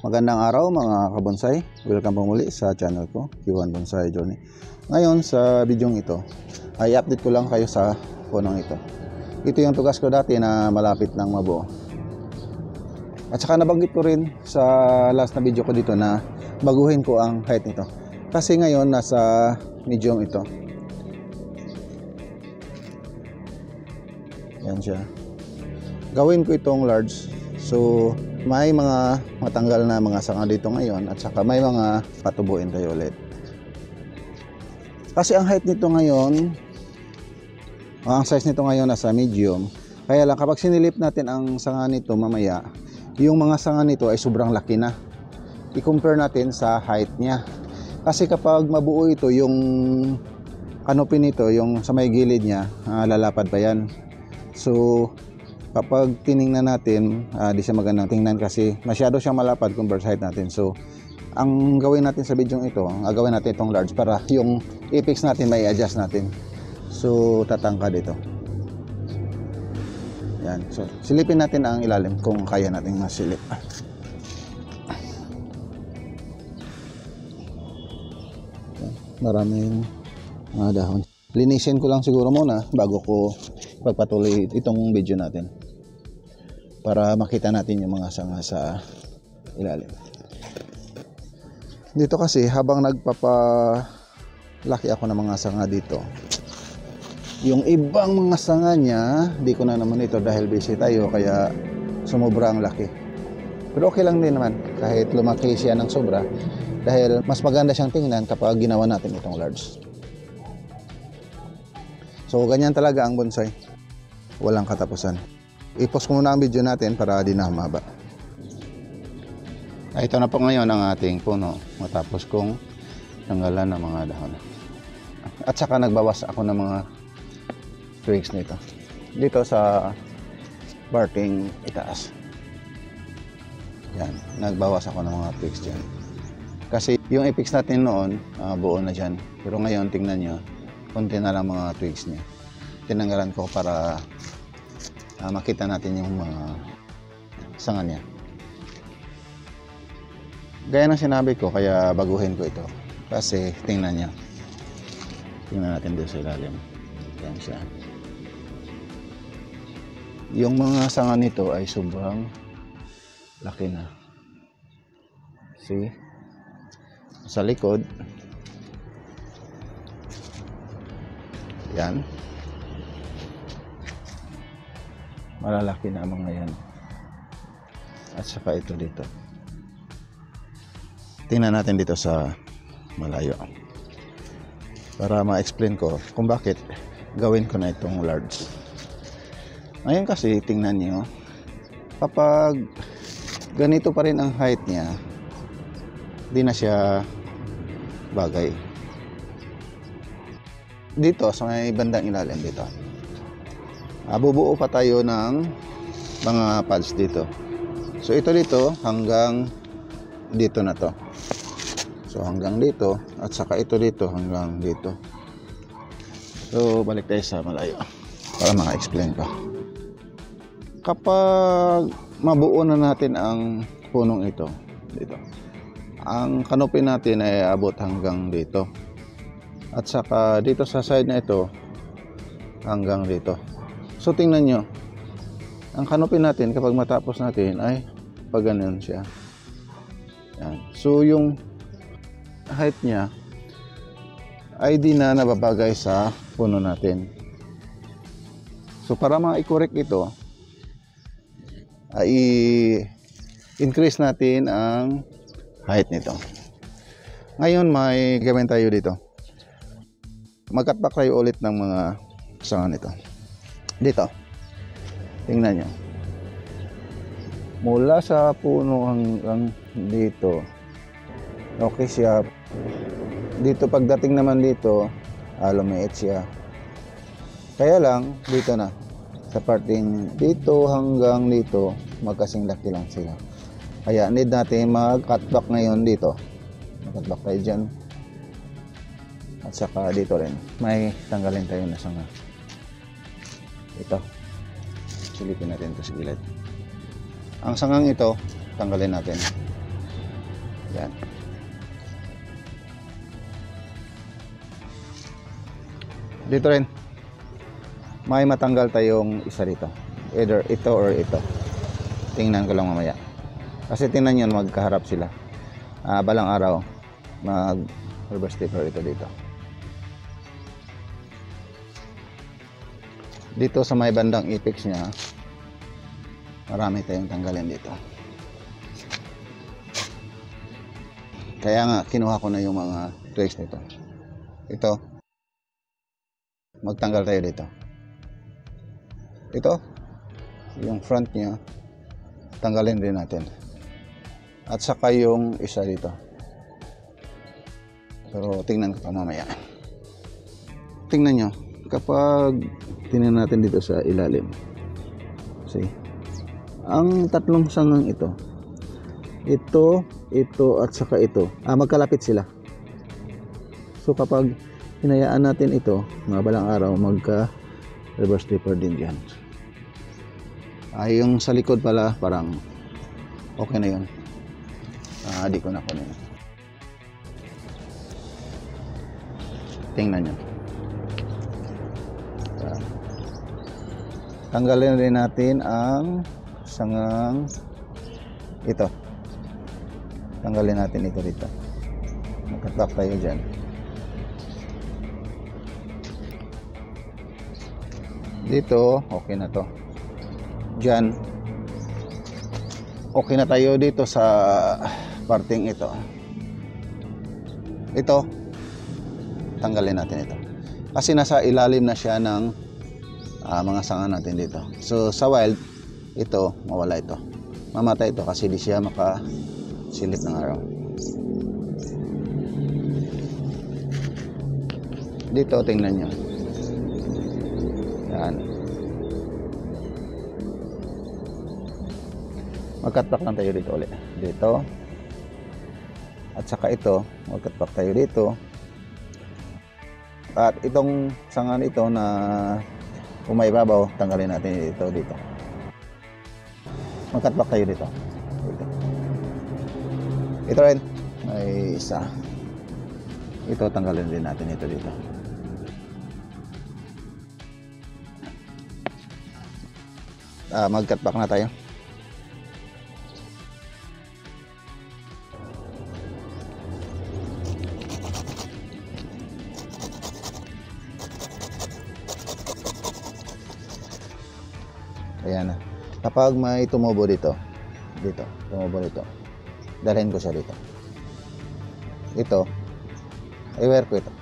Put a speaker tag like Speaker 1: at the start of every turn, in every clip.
Speaker 1: Magandang araw mga kabonsai. Welcome po muli sa channel ko, Q1 Bonsai Journey. Ngayon sa video ito ay update ko lang kayo sa punong ito. Ito yung tugas ko dati na malapit nang mabuo. At saka nabanggit ko rin sa last na video ko dito na baguhin ko ang height nito. Kasi ngayon nasa medium ito. Yan siya. Gawin ko itong large. So may mga matanggal na mga sanga dito ngayon at saka may mga patubuin tayo ulit. Kasi ang height nito ngayon, ang size nito ngayon nasa medium. Kaya lang kapag sinilip natin ang sanga nito mamaya, yung mga sanga nito ay sobrang laki na. I-compare natin sa height niya. Kasi kapag mabuo ito, yung canopy nito, yung sa may gilid niya, lalapad pa yan. So kapag tiningnan natin, di siya magandang tingnan kasi masyado siyang malapad compare sa height natin. So, ang gawin natin sa video ito, gawin natin itong large para yung apex natin may adjust natin. So, tatangkad ito. Yan. So, silipin natin ang ilalim kung kaya natin masilip. Maraming mga dahon. Linisin ko lang siguro muna bago ko pagpatuloy itong video natin, para makita natin yung mga sanga sa ilalim. Dito kasi habang nagpapalaki ako ng mga sanga dito, yung ibang mga sanga niya, di ko na naman ito dahil busy tayo kaya sumobra ang laki. Pero okay lang din naman kahit lumaki siya ng sobra dahil mas maganda siyang tingnan kapag ginawa natin itong large. So ganyan talaga ang bonsai, walang katapusan. I-pause ko muna ang video natin para di na humaba. Ito na po ngayon ang ating puno matapos kong tanggalan ng mga dahon. At saka nagbawas ako ng mga twigs nito dito sa parting itaas. Yan, nagbawas ako ng mga twigs dyan. Kasi yung apex natin noon, buo na dyan. Pero ngayon, tingnan nyo, konti na lang mga twigs niya. Tinanggalan ko para makita natin yung mga sanga niya. Gaya ng sinabi ko, kaya baguhin ko ito. Kasi tingnan niya. Tingnan natin dito sa ilalim. Yan siya. Yung mga sanga nito ay sobrang laki na. See? Sa likod. Yan. Malalaki na mga yan. At saka ito dito. Tingnan natin dito sa malayo. Para ma-explain ko kung bakit gawin ko na itong large. Ngayon kasi tingnan niyo, kapag ganito pa rin ang height niya, di na siya bagay. Dito sa may bandang ilalim dito, bubuo pa tayo ng mga pads dito. So ito dito hanggang dito na to. So hanggang dito at saka ito dito hanggang dito. So balik tayo sa malayo para maka-explain ko. Kapag mabuo na natin ang punong ito dito, ang canopy natin ay abot hanggang dito. At saka dito sa side na ito hanggang dito. So tingnan nyo, ang canopy natin kapag matapos natin ay pag ganun siya. Yan. So yung height niya ay di na nababagay sa puno natin. So para ma-correct ito, ay increase natin ang height nito. Ngayon may gawin tayo dito. Mag-cut back tayo ulit ng mga sanga nito. Dito. Tingnan nyo. Mula sa puno hanggang dito. Okay siya. Dito pagdating naman dito, lumiit siya. Kaya lang, dito na. Sa parting dito hanggang dito, magkasing laki lang sila. Kaya need natin mag-cut back ngayon dito. Mag-cut back tayo dyan. At saka dito rin, may tanggalin tayo na sanga. Ito. Silipin natin ito sa gilid. Ang sangang ito, tanggalin natin. Yan. Dito rin, may matanggal tayong isa rito. Either ito or ito. Tingnan ko lang mamaya. Kasi tingnan nyo, magkaharap sila. Balang araw, mag-reverse sticker ito dito. Dito sa may bandang apex niya, marami tayong tanggalin dito. Kaya nga, kinuha ko na yung mga trace nito. Ito, magtanggal tayo dito. Ito, yung front niya, tanggalin din natin. At saka yung isa dito. Pero tingnan ko pa mamaya. Tingnan nyo, kapag tingnan natin dito sa ilalim. See? Ang tatlong sangang ito, ito at saka ito, magkalapit sila. So kapag hinayaan natin ito, mga balang araw, magka-reverse stripper din dyan. Yung sa likod pala, parang okay na yun. Di ko na kunin. Tingnan nyo. Tanggalin rin natin ang sangang ito. Tanggalin natin ito dito. Magkatak tayo dyan. Dito, okay na to. Dyan, okay na tayo dito sa parting ito. Ito, tanggalin natin ito. Kasi nasa ilalim na siya ng mga sanga natin dito. So, sa wild, ito, mawala ito. Mamatay ito kasi di siya makasilip ng araw. Dito, tingnan nyo. Yan. Magkat-pack lang tayo dito ulit. Dito. At saka ito, magkat-pack tayo dito. At itong sanga nito na umaibabaw, tanggalin natin ito dito. Magkat-pack tayo dito. Ito rin, may isa. Ito, tanggalin din natin ito dito. Mag-cutback na tayo. Ayan na. Kapag may tumubo dito, tumubo dito, dalhin ko siya dito. Ito, i-wear ko ito.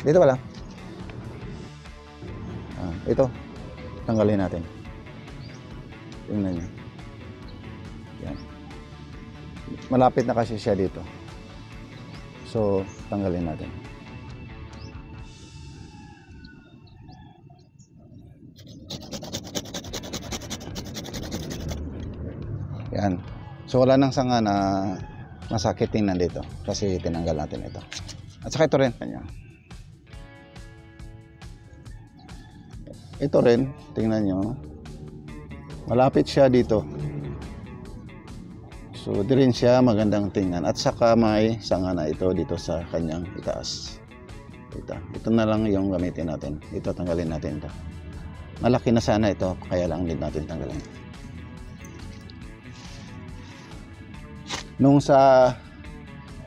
Speaker 1: Dito pala. Ito, tanggalin natin. Tingnan nyo. Yan. Malapit na kasi siya dito. So, tanggalin natin. Yan. So, wala nang sanga na masakit tingnan dito. Kasi tinanggal natin ito. At saka ito rin. Ito rin, tingnan nyo. Malapit siya dito. So, di rin siya magandang tingnan. At saka may sanga na ito dito sa kanyang itaas. Ito na lang yung gamitin natin. Ito, tanggalin natin ito. Malaki na sana ito, kaya lang din natin tanggalin. Nung sa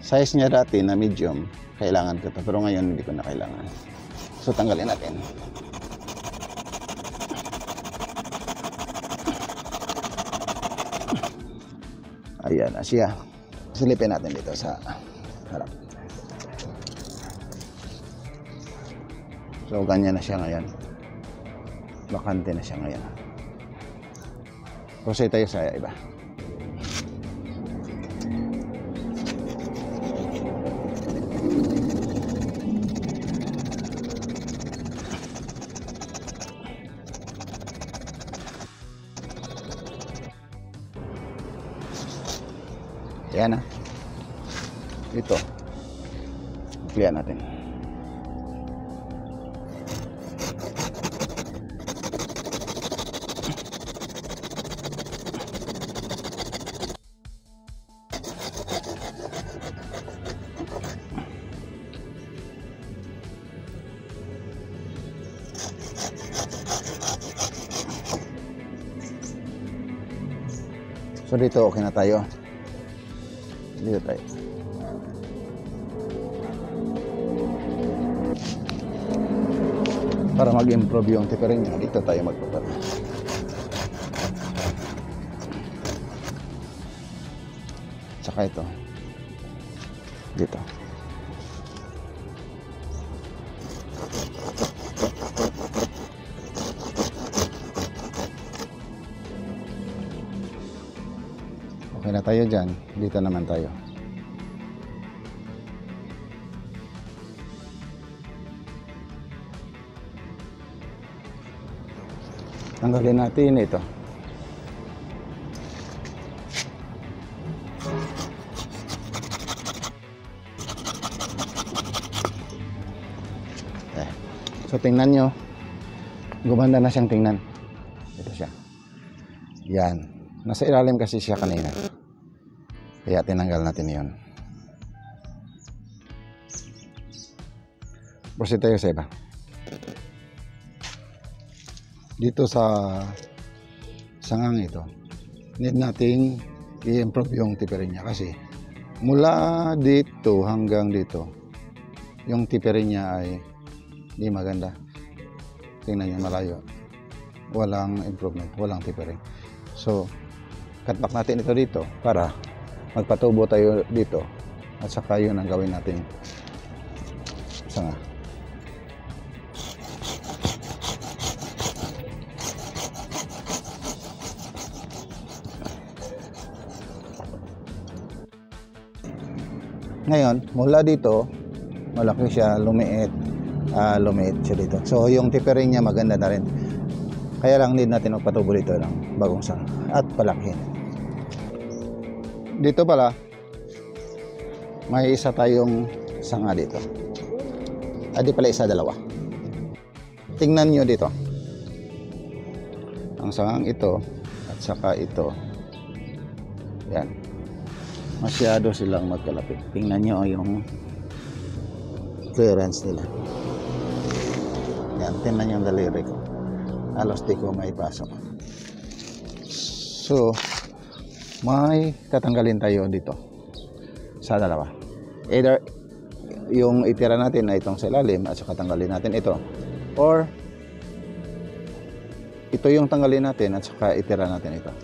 Speaker 1: size niya dati na medium, kailangan ko ito. Pero ngayon, hindi ko na kailangan. So, tanggalin natin. Ayan, asya. Silipin natin dito sa harap. So, ganyan na siya ngayon. Bakante na siya ngayon. Proceed tayo sa iba. Ayan na. Ito. Clear natin. So dito okay na tayo. Dito tayo. Para mag-improve yung tipering niya, dito tayo magpapala. Tsaka ito. Dito. Okay na tayo dyan. Dito naman tayo. Tanggalin natin ito. So tingnan nyo, gumanda na siyang tingnan. Ito siya. Yan. Nasa ilalim kasi siya kanina. Kaya tinanggal natin yon. Proceed tayo sa iba. Dito sa sangang ito, need nating i-improve yung tipering niya kasi mula dito hanggang dito, yung tipering niya ay hindi maganda. Tingnan niyo malayo. Walang improvement, walang tipering. So, cut back natin ito dito para magpatubo tayo dito at saka yun ang gawin natin sanga. Ngayon, mula dito, malaki siya, lumiit siya dito. So, yung tipering niya maganda na rin. Kaya lang need natin magpatubo dito ng bagong sanga at palakihin. Dito pala, may isa tayong sanga dito. Di pala isa, dalawa. Tingnan nyo dito. Ang sangang ito at saka ito. Yan. Masyado silang magkalapit. Tingnan nyo yung clearance nila. Yan, tingnan nyo ang daliri ko. Halos di ko may pasok. So, may tatanggalin tayo dito sa dalawa. Either yung itira natin na itong sa ilalim at saka tanggalin natin ito. Or, ito yung tanggalin natin at saka itira natin ito.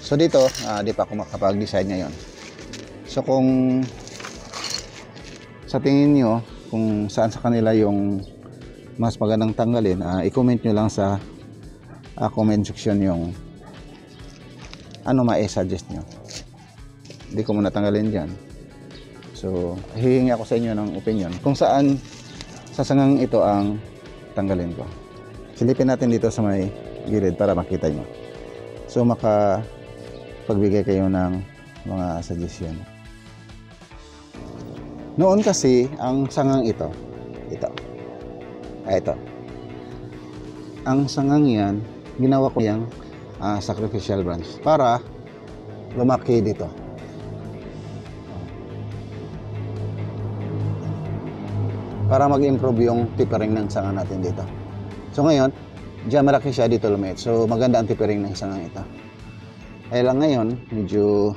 Speaker 1: So dito, di pa ako makapag-decide ngayon. So kung sa tingin nyo, kung saan sa kanila yung mas magandang tanggalin, i-comment nyo lang sa comment section yung ano ma-suggest nyo. Hindi ko muna tanggalin dyan. So, hihingi ako sa inyo ng opinion kung saan sa sangang ito ang tanggalin ko. Silipin natin dito sa may gilid para makita nyo. So, pagbigay kayo ng mga suggestion. Noon kasi, ang sangang ito. Ang sangang yan, ginawa ko yung sacrificial branch para lumaki dito. Para mag-improve yung tipering ng sanga natin dito. So ngayon, diyan malaki siya, dito lumiit. So maganda ang tipering ng sangang ito. Kaya lang ngayon, medyo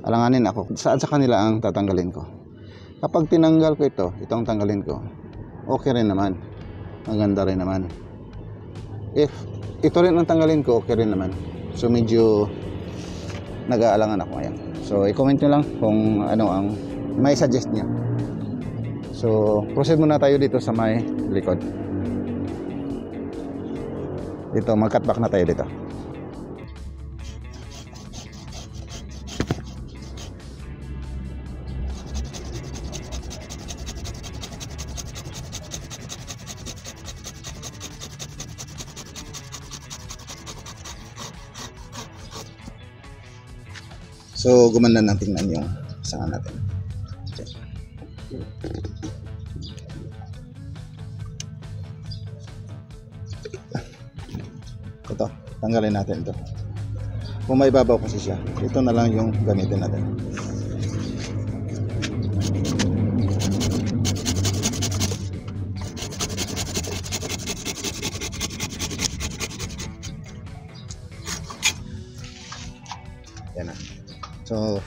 Speaker 1: alanganin ako saan sa kanila ang tatanggalin ko. Kapag tinanggal ko itong tanggalin ko, okay rin naman. Maganda rin naman. If ito rin ang tanggalin ko, okay rin naman. So medyo nag-aalangan ako ngayon. So i-comment nyo lang kung ano ang may suggest niya. So proceed muna tayo dito sa may likod. Dito, mag-cut back na tayo dito. So, gumanda na tingnan yung sanga natin. Ito, tanggalin natin ito. Kung may babaw kasi siya, ito na lang yung gamitin natin. Yan na. So,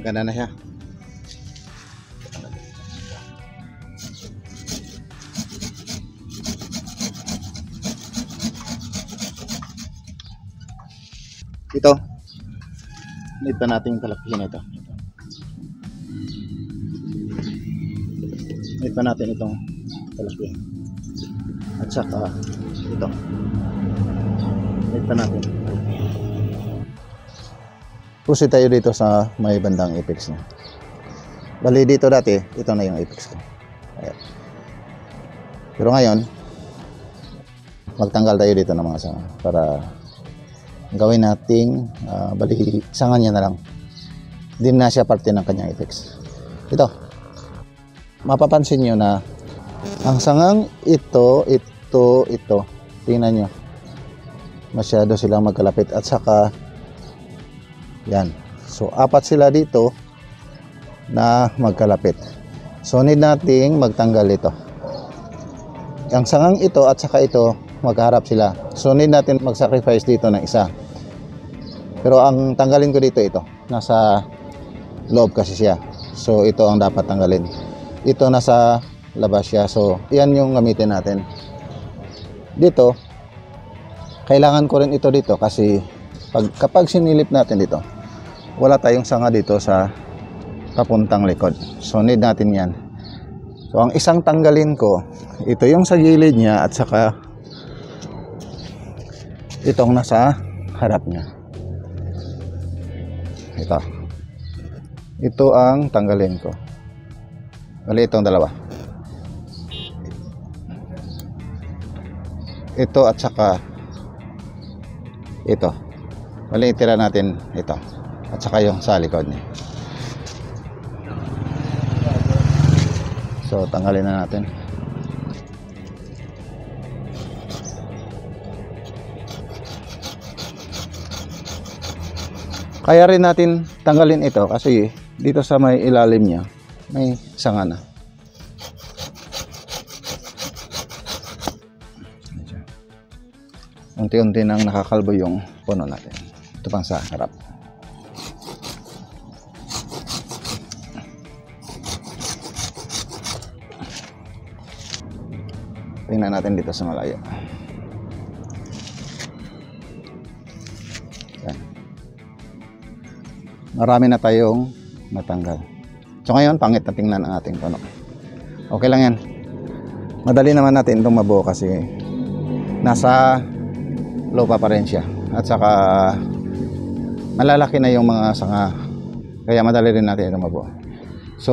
Speaker 1: ganda na siya. Ito, need pa nating palakihin ito. Need pa natin itong palakihin. At saka ito. Need pa natin. Pusi tayo dito sa may bandang apex niya. Bali dito dati, ito na yung apex ko. Ayan. Pero ngayon, magtanggal tayo dito ng mga sanga para gawin nating bali sanga niya na lang. Hindi na siya parte ng kanyang apex. Ito. Mapapansin nyo na ang sangang ito, tingnan nyo. Masyado silang magkalapit at saka yan. So, apat sila dito na magkalapit. So, need nating magtanggal ito. Ang sangang ito at saka ito, magkaharap sila. So, need natin mag-sacrifice dito ng isa. Pero ang tanggalin ko dito, ito. Nasa loob kasi siya. So, ito ang dapat tanggalin. Ito nasa labas siya. So, yan yung gamitin natin. Dito, kailangan ko rin ito dito kasi kapag sinilip natin dito, wala tayong sanga dito sa papuntang likod. So, need natin yan. So, ang isang tanggalin ko, ito yung sa gilid niya at saka itong nasa harap niya. Ito ang tanggalin ko. Bali itong dalawa. Ito at saka ito. Bali itira natin ito. At saka yung sa likod niya. So tanggalin na natin. Kaya rin natin tanggalin ito kasi dito sa may ilalim niya may sanga na. Unti-unti nang nakakalbo yung puno natin. Ito pang sa harap. Tingnan natin dito sa malayo. Yan. Marami na tayong natanggal. So ngayon, pangit na tingnan ang ating puno. Okay lang yan. Madali naman natin itong mabuo kasi nasa lupa pa rin siya. At saka malalaki na yung mga sanga. Kaya madali rin natin itong mabuo. So,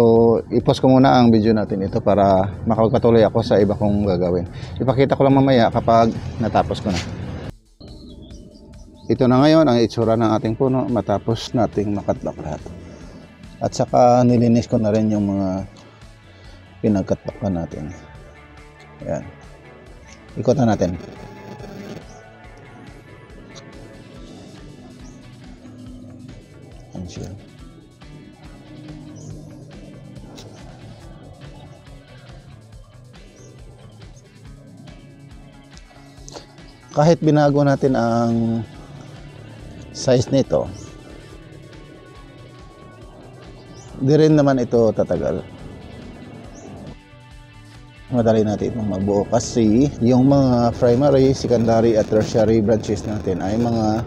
Speaker 1: i-pause ko muna ang video natin ito para makapagpatuloy ako sa iba kong gagawin. Ipakita ko lang mamaya kapag natapos ko na. Ito na ngayon ang itsura ng ating puno matapos nating makatlak lahat. At saka nilinis ko na rin yung mga pinagkatlakan natin. Ayan. Ikutan natin. Ayan siya. Kahit binago natin ang size nito, di rin naman ito tatagal. Madali natin itong mabuo kasi yung mga primary, secondary at tertiary branches natin ay mga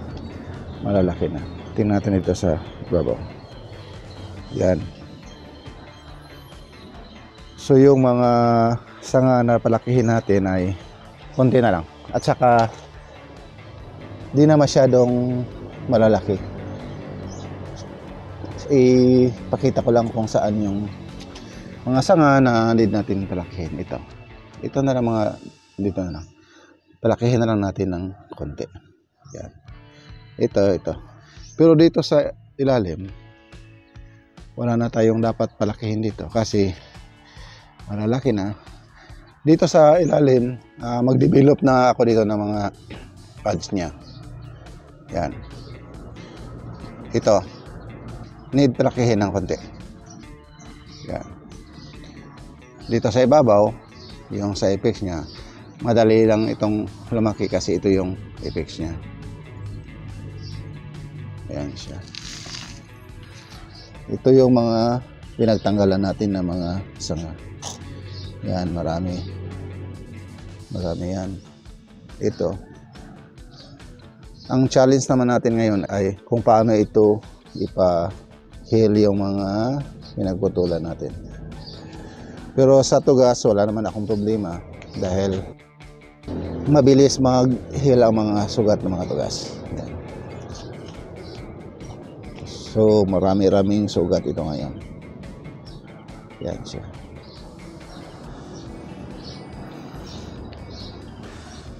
Speaker 1: malalaki na. Tingnan natin ito sa ibabaw. Yan. So yung mga sanga na palakihin natin ay konti na lang. At saka di na masyadong malalaki. Ipakita ko lang kung saan yung mga sanga na need natin palakihin. Ito na lang mga dito na lang. Palakihin na lang natin ng konti. Yan. Ito. Pero dito sa ilalim, wala na tayong dapat palakihin dito kasi malalaki na. Dito sa ilalim, mag-develop na ako dito ng mga pads niya. Yan. Ito. Need palakihin ng konti. Yan. Dito sa ibabaw, yung sa apex niya, madali lang itong lumaki kasi ito yung apex niya. Ayan siya. Ito yung mga pinagtanggalan natin na mga sanga. Yan, marami. Marami yan. Ito. Ang challenge naman natin ngayon ay kung paano ito ipa-heal yung mga pinagputulan natin. Pero sa tugas, wala naman akong problema dahil mabilis mag-heal ang mga sugat ng mga tugas. Yan. So, marami-raming sugat ito ngayon. Yan siya.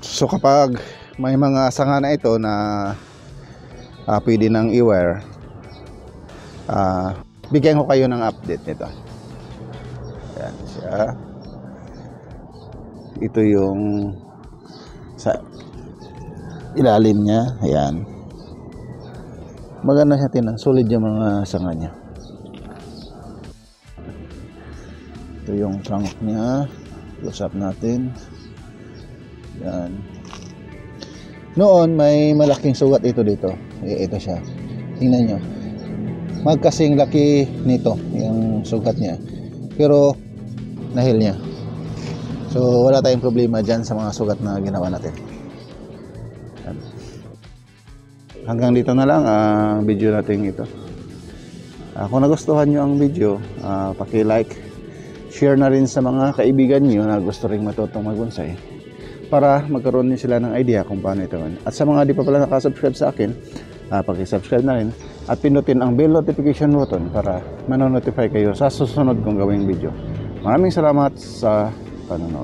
Speaker 1: So, kapag may mga sanga na ito na pwede nang i-wear, bigyan ko kayo ng update nito. Yan siya. Ito yung sa ilalim niya. Ayan. Maganda siya tinan. Solid yung mga sanga niya. Ito yung trunk niya. Close up natin. Yan. Noon may malaking sugat ito dito. Ito siya. Tingnan nyo. Magkasing laki nito yung sugat niya. Pero nahil niya. So wala tayong problema dyan sa mga sugat na ginawa natin. Yan. Hanggang dito na lang ang video natin ito. Kung nagustuhan nyo ang video, paki-like, share na rin sa mga kaibigan nyo na gusto rin matutong magbonsai para magkaroon din sila ng idea kung paano ito. At sa mga di pa pala nakasubscribe sa akin, paki-subscribe na rin at pinutin ang bell notification button para manonotify kayo sa susunod kong gawing video. Maraming salamat sa panonood.